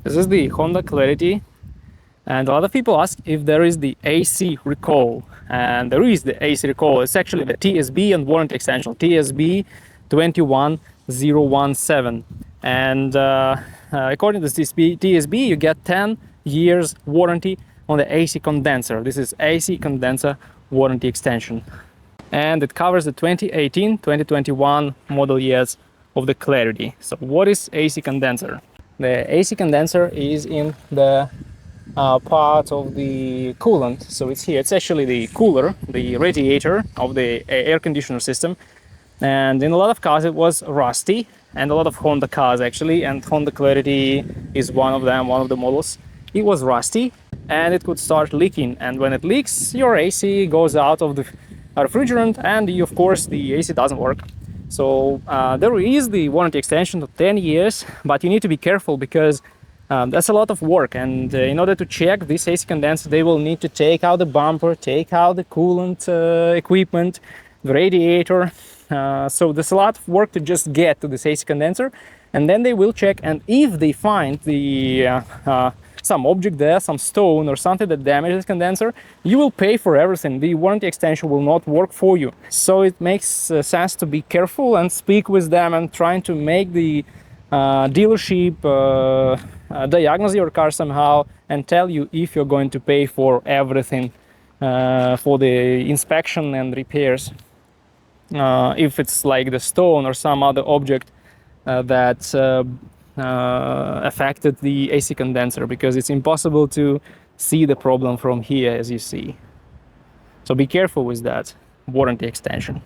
This is the Honda Clarity, and a lot of people ask if there is the AC recall, and there is the AC recall. It's actually the TSB and warranty extension, TSB 21017, and according to this TSB, you get 10 years warranty on the AC condenser. This is AC condenser warranty extension, and it covers the 2018-2021 model years of the Clarity. So what is AC condenser? The AC condenser is in the part of the coolant, so it's here. It's actually the cooler, the radiator of the air conditioner system. And in a lot of cars it was rusty, and a lot of Honda cars actually, and Honda Clarity is one of them, one of the models. It was rusty and it could start leaking, and when it leaks, your AC goes out of the refrigerant, and of course the AC doesn't work. So there is the warranty extension of 10 years, but you need to be careful because that's a lot of work. And in order to check this AC condenser, they will need to take out the bumper, take out the coolant equipment, the radiator. So there's a lot of work to just get to this AC condenser, and then they will check. And if they find the some object there, some stone or something that damages the condenser, you will pay for everything. The warranty extension will not work for you. So it makes sense to be careful and speak with them and trying to make the dealership diagnose your car somehow and tell you if you're going to pay for everything for the inspection and repairs. If it's like the stone or some other object that affected the AC condenser, because it's impossible to see the problem from here, as you see. So be careful with that warranty extension.